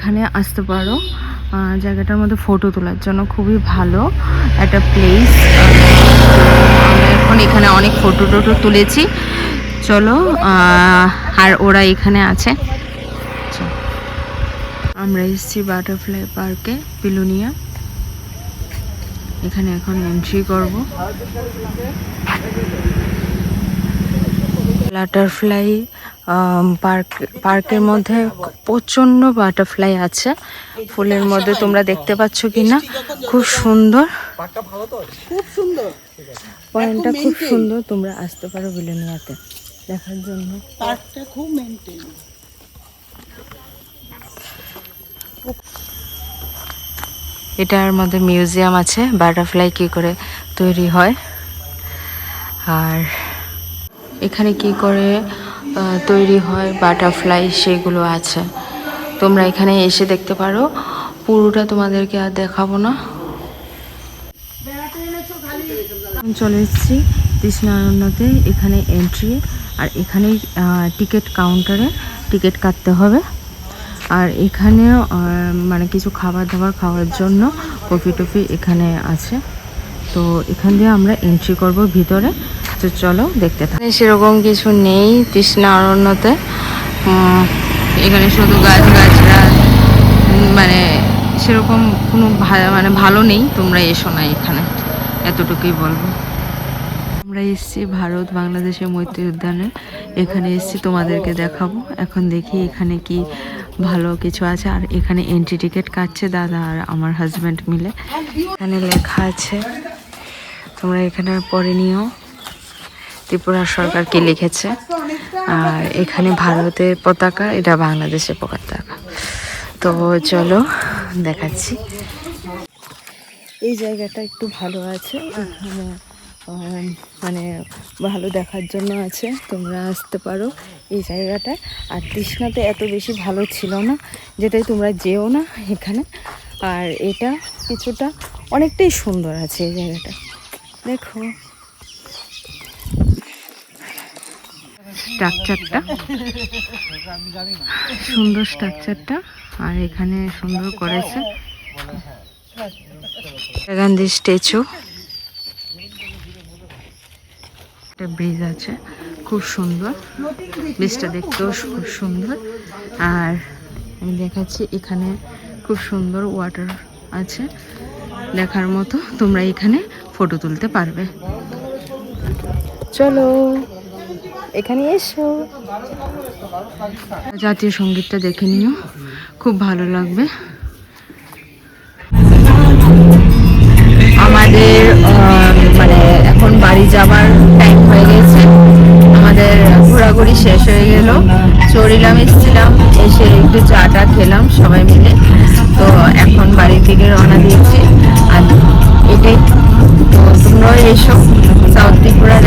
এখানে আসতে পারো। জায়গাটার মধ্যে ফটো তোলার জন্য খুবই ভালো একটা প্লেস। আমরা এখন এখানে অনেক ফটো টোটো তুলেছি। চলো, আর ওরা এখানে আছে। আমরা এসেছি বাটারফ্লাই পার্কে বিলোনিয়া। এখানে এখন এন্ট্রি করব। বাটারফ্লাই পার্কের মধ্যে প্রচন্ড বাটারফ্লাই আছে। ফুলের মধ্যে তোমরা দেখতে পাচ্ছ কিনা, খুব সুন্দর, খুব সুন্দর পয়েন্টটা খুব সুন্দর। তোমরা আসতে পারো বিলোনিয়াতে দেখার জন্য। পার্কটা খুব মেইনটেইন। এটার মধ্যে মিউজিয়াম আছে, বাটারফ্লাই কি করে তৈরি হয় আর এখানে কি করে তৈরি হয় বাটারফ্লাই সেগুলো আছে। তোমরা এখানে এসে দেখতে পারো। পুরোটা তোমাদেরকে আর দেখাবো না। চলে এসেছি তৃষ্ণারণ্যতে। এখানে এন্ট্রি, আর এখানেই টিকিট কাউন্টারে টিকিট কাটতে হবে। আর এখানেও মানে কিছু খাবার দাবার খাওয়ার জন্য কফি টফি এখানে আছে। তো এখান দিয়ে আমরা এন্ট্রি করব ভিতরে। তো চলো দেখতে থাকি। সেরকম কিছু নেই তৃষ্ণারণ্যতে। এখানে শুধু গাছরা, মানে সেরকম কোনো ভালো নেই। তোমরা এসো না এখানে, এতটুকুই বলবো। আমরা এসেছি ভারত বাংলাদেশের মৈত্রী উদ্যানে। এখানে এসেছি তোমাদেরকে দেখাবো। এখন দেখি এখানে কি ভালো কিছু আছে। আর এখানে এন্ট্রি টিকিট কাটছে দাদা আর আমার হাজব্যান্ড মিলে। এখানে লেখা আছে, তোমরা এখানে পড়ে নিও ত্রিপুরা সরকার কি লিখেছে। আর এখানে ভারতের পতাকা, এটা বাংলাদেশের পতাকা। তো চলো দেখাচ্ছি। এই জায়গাটা একটু ভালো আছে, এখানে মানে ভালো দেখার জন্য আছে। তোমরা আসতে পারো এই জায়গাটায়। আর তৃষ্ণাতে এত বেশি ভালো ছিল না, যেটাই তোমরা যেও না এখানে। আর এটা কিছুটা অনেকটাই সুন্দর আছে এই জায়গাটা। দেখো স্ট্রাকচারটা, সুন্দর স্ট্রাকচারটা। আর এখানে সুন্দর করেছে গান্ধী স্ট্যাচু। একটা ব্রিজ আছে, খুব সুন্দর ব্রিজটা, দেখতেও খুব সুন্দর। আর আমি দেখাচ্ছি এখানে খুব সুন্দর ওয়াটার আছে দেখার মতো। তোমরা এখানে ফটো তুলতে পারবে। চলো এখানে এসো, জাতীয় সঙ্গীতটা দেখে নিও, খুব ভালো লাগবে। আমাদের মানে এখন বাড়ি যাবার টাইম হয়ে গেছে। আমাদের ঘোরাঘুরি শেষ হয়ে গেল। চড়িলাম, এসেছিলাম, এসে একটু চাটা খেলাম সবাই মিলে। তো এখন বাড়ির দিকে রওনা দিয়েছি। আর এটাই, তো তোমরাও এসো সাউথ ত্রিপুরার